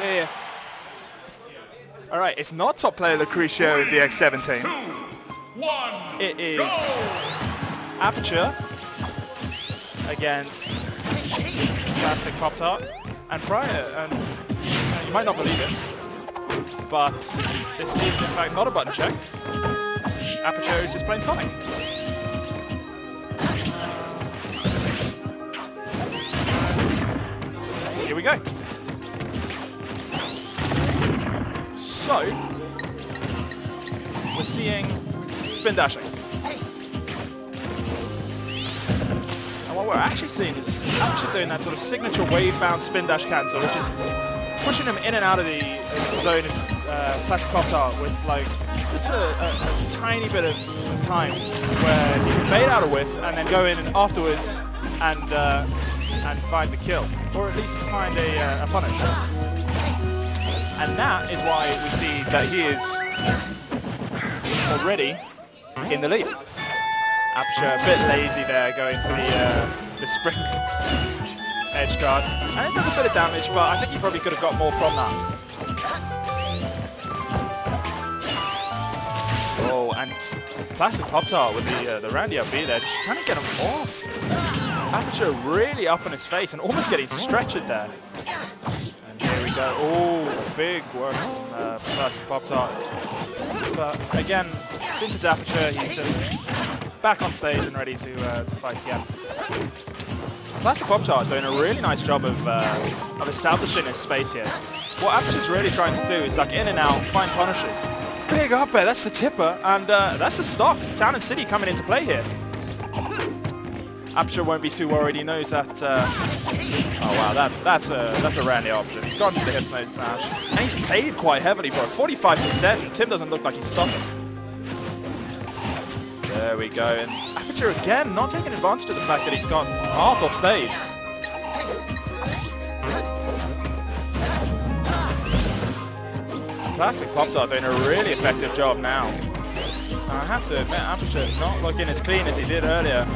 Yeah. Alright, it's not top player Lucrecio in DX17. It is Aperture against Plastic Poptart. And prior, and you might not believe it, but this is in fact not a button check. Aperture is just playing Sonic. Here we go. So, we're seeing spin dashing. And what we're actually seeing is Aperture doing that sort of signature wave-bound spin dash cancel, which is pushing him in and out of the zone of Plastic Poptart with like just a tiny bit of time where he can bait out a whiff and then go in and afterwards and find the kill, or at least find a punish. And that is why we see that he is already in the lead. Aperture a bit lazy there, going for the spring edge guard. And it does a bit of damage, but I think he probably could have got more from that. Oh, and Plastic Poptart with the roundy up B there, just trying to get him off. Aperture really up in his face and almost getting stretchered there. Here we go. Oh, big work from Plastic Poptart. But again, since it's Aperture, he's just back on stage and ready to fight again. Plastic Poptart doing a really nice job of establishing his space here. What Aperture's really trying to do is duck in and out, find punishes. Big up there, that's the tipper, and that's the stock. Town and City coming into play here. Aperture won't be too worried. He knows that. Oh wow, that's a randy option. He's gone for the hip smash, and he's paid quite heavily for it. 45%. And Tim doesn't look like he's stopping. There we go. And Aperture again, not taking advantage of the fact that he's gone half off stage. Plastic Poptart doing a really effective job now. I have to admit, Aperture not looking as clean as he did earlier.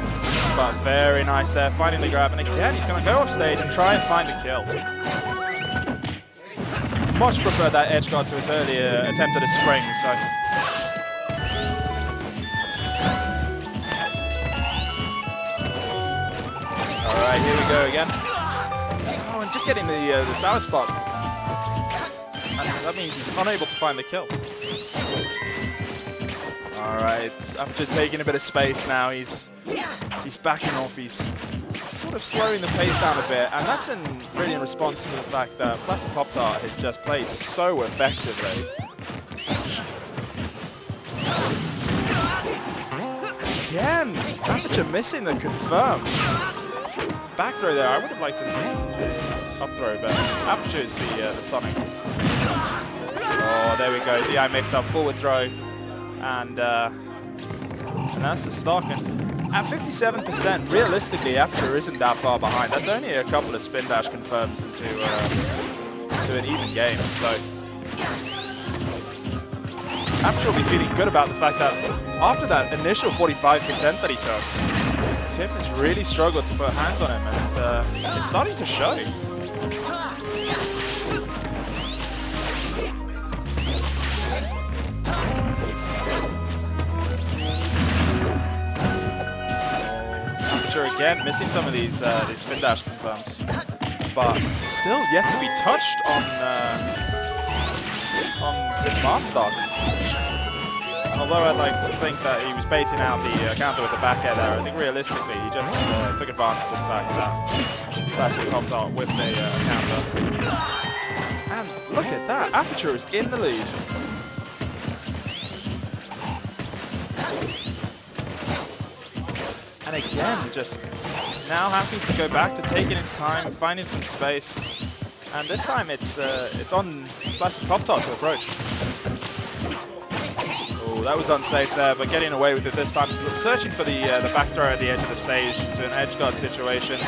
But very nice there, finding the grab, and again he's going to go off stage and try and find a kill. Much preferred that edge guard to his earlier attempt at a spring, so. Alright, here we go again. Oh, and just getting the sour spot. And that means he's unable to find the kill. Alright, I'm just taking a bit of space now. He's backing off, he's sort of slowing the pace down a bit, and that's really in response to the fact that Plastic Poptart has just played so effectively. Again, Aperture missing the confirm. Back throw there, I would have liked to see up throw, but Aperture is the Sonic. Oh, there we go, DI mix up, forward throw, and that's the stock. And at 57%, realistically, Aperture isn't that far behind. That's only a couple of spin dash confirms into an even game. So Aperture will be feeling good about the fact that after that initial 45% that he took, Tim has really struggled to put hands on him, and it's starting to show. Again, missing some of these spin dash confirms, but still yet to be touched on the smart stock. And although I'd like to think that he was baiting out the counter with the back air there, I think realistically he just took advantage of the fact that Plastic Poptart with the counter. And look at that, Aperture is in the lead. And again, just now having to go back to taking his time, finding some space, and this time it's on Plastic Poptart to approach. Oh, that was unsafe there, but getting away with it this time. Searching for the back throw at the edge of the stage into an edge guard situation,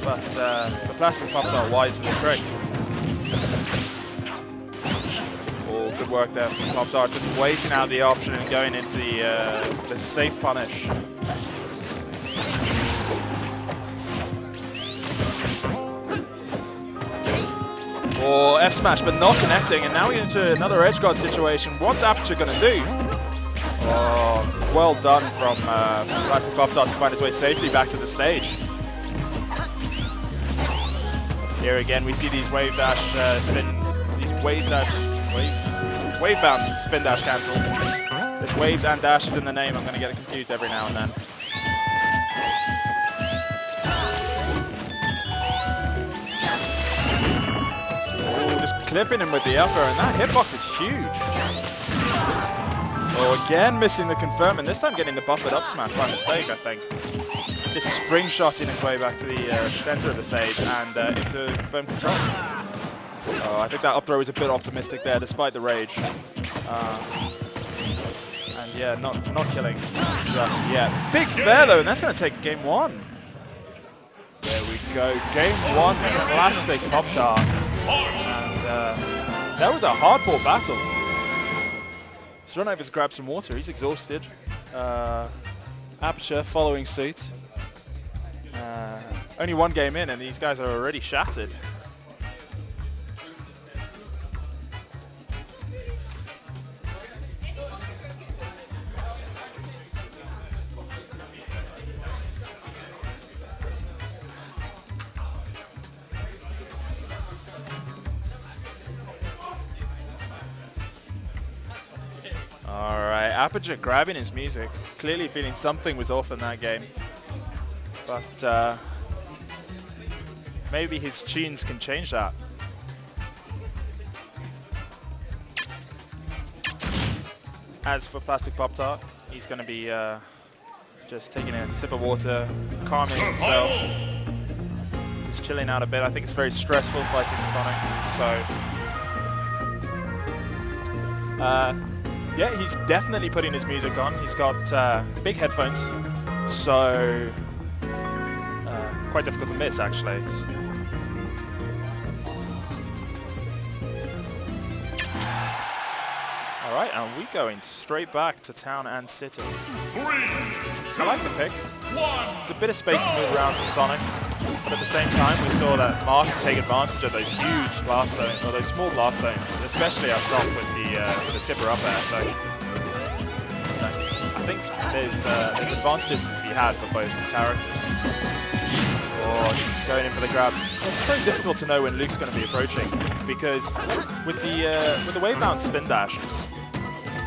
but the Plastic Poptart wise in the trick. Oh, good work there from Poptart, just waiting out the option and going into the safe punish. Or F smash, but not connecting, and now we're into another edge guard situation. What's Aperture gonna do? Oh, well done from Plastic Poptart to find his way safely back to the stage. Here again, we see these wave dash wave bounce and spin dash cancels. There's waves and dashes in the name. I'm going to get confused every now and then. Oh, just clipping him with the upper, and that hitbox is huge. Oh, again missing the confirm, and this time getting the buffered up smash by mistake, I think. This spring shot in his way back to the center of the stage and into confirmed control. Oh, I think that up throw was a bit optimistic there, despite the rage. And yeah, not killing just yet. Big fair though, and that's going to take game one. There we go, game one, Plastic Poptart. And that was a hard-fought battle. Strunover's grabbed some water, he's exhausted. Aperture following suit. Only one game in and these guys are already shattered. Alright, Aperture grabbing his music, clearly feeling something was off in that game. But maybe his tunes can change that. As for Plastic Poptart, he's going to be just taking a sip of water, calming himself, just chilling out a bit. I think it's very stressful fighting Sonic, so yeah, he's definitely putting his music on. He's got big headphones, so quite difficult to miss, actually. All right, and we're going straight back to Town and City. I like the pick. It's a bit of space to move around for Sonic, but at the same time, we saw that Mark can take advantage of those huge blast zones, or those small blast zones, especially up top with the tipper up there. So I think there's advantages to be had for both characters. Or going in for the grab. It's so difficult to know when Luke's going to be approaching because with the wave bounce spin dashes,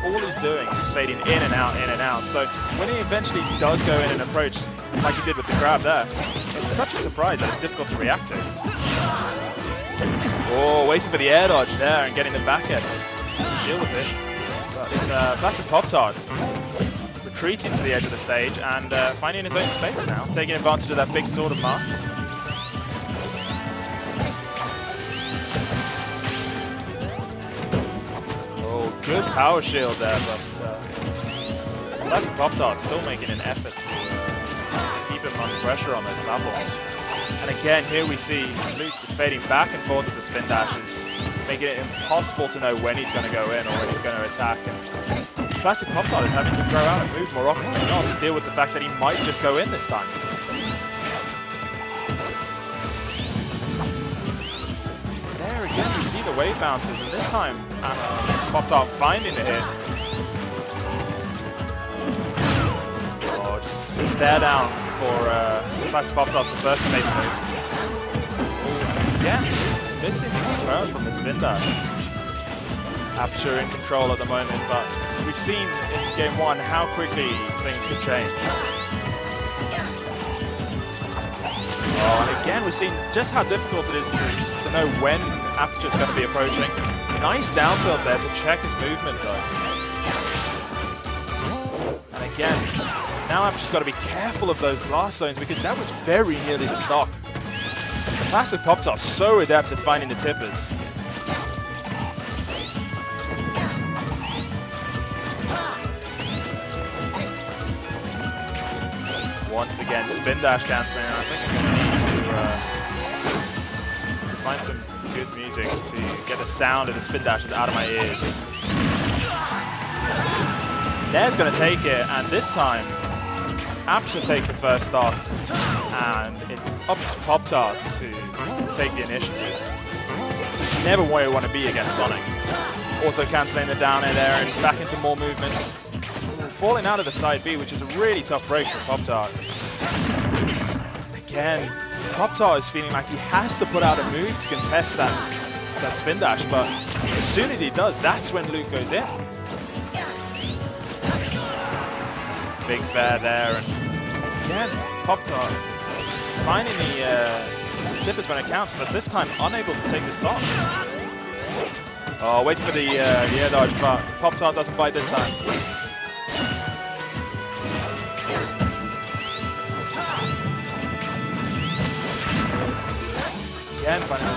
all he's doing is fading in and out, in and out. So when he eventually does go in and approach, like he did with the grab there, it's such a surprise that it's difficult to react to. Oh, waiting for the air dodge there and getting the back air to deal with it. But it's Plastic Poptart retreating to the edge of the stage and finding his own space now, taking advantage of that big sword of Mars. Oh, good power shield there, but Plastic Poptart still making an effort to keep him under pressure on those platforms. And again, here we see Luke just fading back and forth with the spin dashes, making it impossible to know when he's going to go in or when he's going to attack. And Plastic Poptart is having to throw out and move more often than not to deal with the fact that he might just go in this time. There again, we see the wave bounces, and this time Poptart finding the hit. Oh, just stare down for Plastic Poptart's first to make the move. Oh, again, just missing the confirm from the spin dash. Aperture in control at the moment, but we've seen in game one how quickly things can change. Oh, and again, we've seen just how difficult it is to know when Aperture's going to be approaching. Nice down tilt there to check his movement, though. And again, now Aperture's got to be careful of those blast zones because that was very nearly the stock. Plastic Poptart's so adept at finding the tippers. Once again, spin dash canceling. I think I'm going to need to find some good music to get the sound of the spin dashes out of my ears. Nair's going to take it, and this time, Aperture takes the first stock, and it's up to Poptart to take the initiative. Just never where you want to be against Sonic. Auto-cancelling the down air there, and back into more movement. Falling out of the side B, which is a really tough break for Poptart. Again, Poptart is feeling like he has to put out a move to contest that spin dash, but as soon as he does, that's when Luke goes in. Big fair there, and again, Poptart finding the tippers when it counts, but this time unable to take the stock. Oh, waiting for the air dodge, but Poptart doesn't bite this time. Again, finding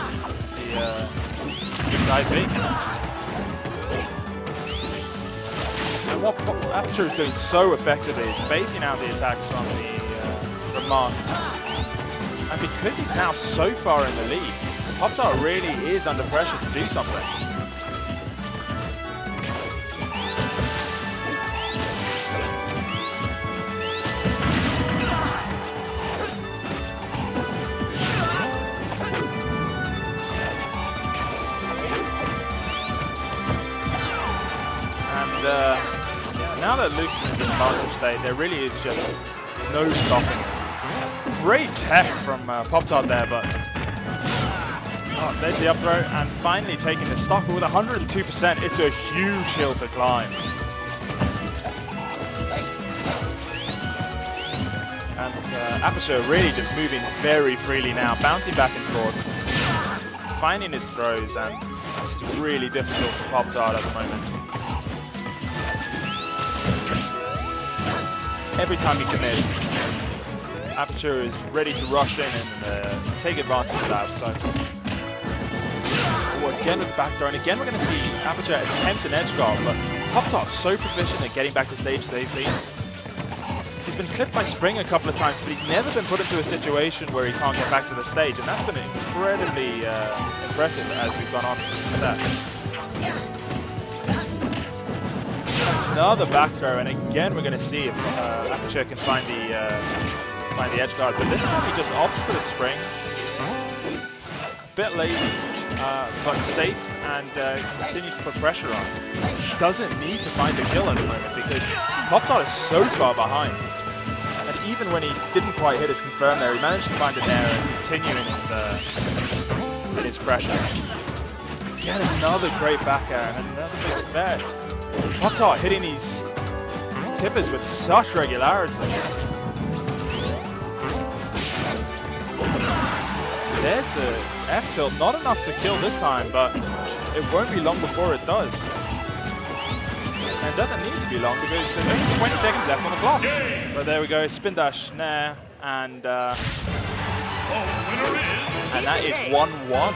the side B. And what Aperture is doing so effectively is phasing out the attacks from Mark. And because he's now so far in the lead, Poptart really is under pressure to do something. Now that Luke's in his advantage state, there really is just no stopping him. Great tech from Poptart there, but there's the up throw, and finally taking the stock. But with 102%, it's a huge hill to climb. And Aperture really just moving very freely now, bouncing back and forth, finding his throws, and this is really difficult for Poptart at the moment. Every time he commits, Aperture is ready to rush in and take advantage of that. So, again with the back throw, and again we're going to see Aperture attempt an edge guard, but Poptart's so proficient at getting back to stage safely. He's been clipped by Spring a couple of times, but he's never been put into a situation where he can't get back to the stage, and that's been incredibly impressive as we've gone on in the set. Another back throw, and again we're going to see if Aperture can find the edge guard, but this time he just opts for the Spring. A bit lazy, but safe, and continues to put pressure on. Doesn't need to find the kill at the moment because Poptart is so far behind. And even when he didn't quite hit his confirm there, he managed to find it there and continue in his pressure. Again, another great back air and another big fair. Poptart hitting these tippers with such regularity. There's the F-tilt, not enough to kill this time, but it won't be long before it does. And it doesn't need to be long because there's only 20 seconds left on the clock. But there we go, spin dash, Nair, and that is 1-1.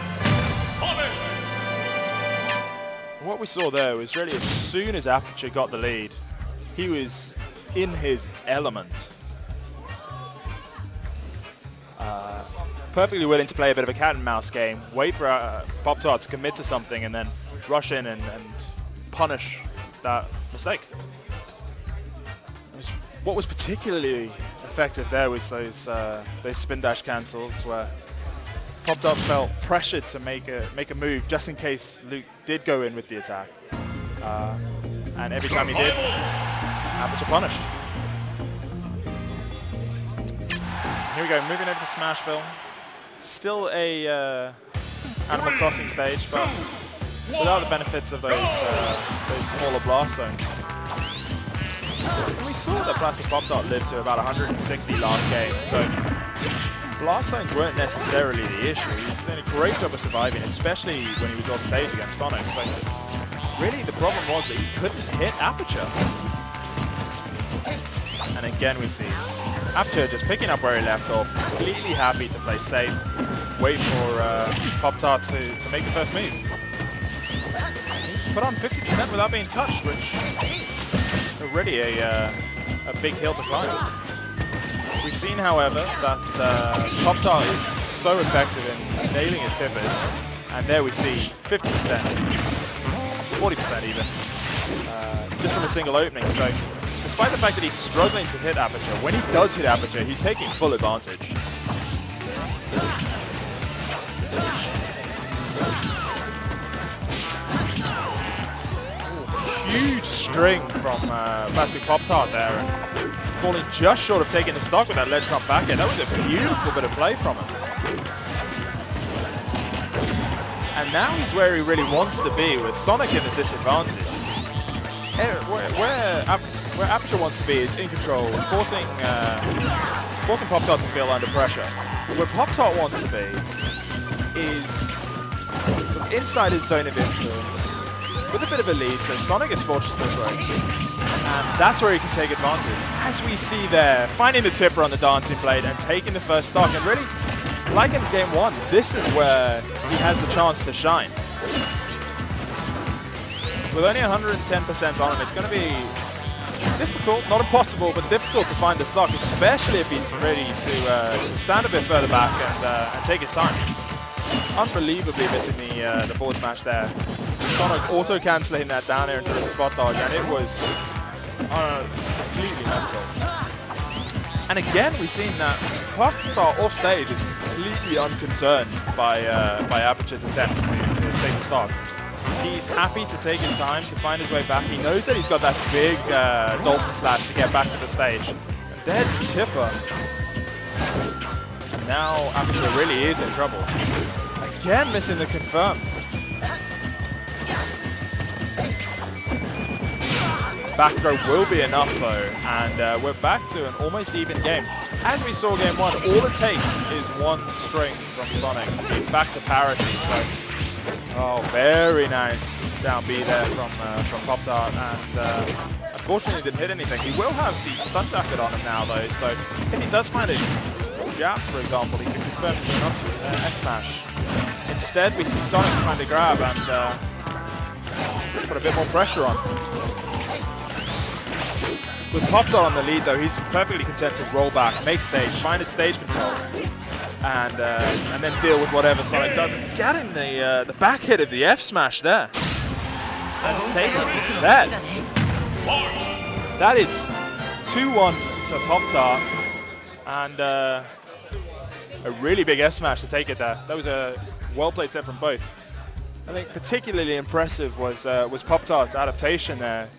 What we saw there was really as soon as Aperture got the lead, he was in his element. Perfectly willing to play a bit of a cat and mouse game, wait for Poptart to commit to something and then rush in and punish that mistake. What was particularly effective there was those spin dash cancels where Poptart felt pressured to make a move just in case Luke did go in with the attack. And every time he did, Aperture punished. Here we go, moving over to Smashville. Still a Animal Crossing stage, but without the benefits of those smaller blast zones. And we saw that Plastic Poptart lived to about 160 last game, so blast zones weren't necessarily the issue. He was doing a great job of surviving, especially when he was on stage against Sonic. So really the problem was that he couldn't hit Aperture. And again we see Aperture just picking up where he left off, completely happy to play safe, wait for Poptart to make the first move. He's put on 50% without being touched, which is already a big hill to climb. We've seen, however, that Poptart is so effective in nailing his tippers. And there we see 50%, 40% even, just from a single opening. So despite the fact that he's struggling to hit Aperture, when he does hit Aperture, he's taking full advantage. Ooh, huge string from Plastic Poptart there, and falling just short of taking the stock with that ledge drop back air. That was a beautiful bit of play from him. And now he's where he really wants to be, with Sonic in a disadvantage. Where Aperture wants to be is in control, forcing Poptart to feel under pressure. Where Poptart wants to be is sort of inside his zone of influence, with a bit of a lead, so Sonic is forced to approach. And that's where he can take advantage. As we see there, finding the tipper on the dancing blade and taking the first stock, and really, like in game one, this is where he has the chance to shine. With only 110% on him, it's going to be difficult, not impossible, but difficult to find the stock, especially if he's ready to stand a bit further back and take his time. Unbelievably missing the forward smash there. Sonic auto-cancelling that down air into the spot dodge, and it was completely mental. And again, we've seen that Poptart off stage is completely unconcerned by Aperture's attempts to take the stock. He's happy to take his time to find his way back. He knows that he's got that big dolphin slash to get back to the stage. And there's the tipper. And now Aperture really is in trouble. Again, missing the confirm. Back throw will be enough though, and we're back to an almost even game. As we saw game one, all it takes is one string from Sonic to be back to parity. So, oh, very nice down B there from Poptart, and unfortunately didn't hit anything. He will have the stun jacket on him now though, so if he does find a jab, for example, he can confirm to an F smash. Instead, we see Sonic find a grab and put a bit more pressure on. With Poptart on the lead though, he's perfectly content to roll back, make stage, find his stage control, and then deal with whatever Sonic does. And get him the back hit of the F smash there. And taking the set. That is 2-1 to Poptart, and a really big F smash to take it there. That was a well-played set from both. I think particularly impressive was Poptart's adaptation there.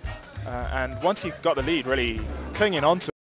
And once he got the lead, really clinging on to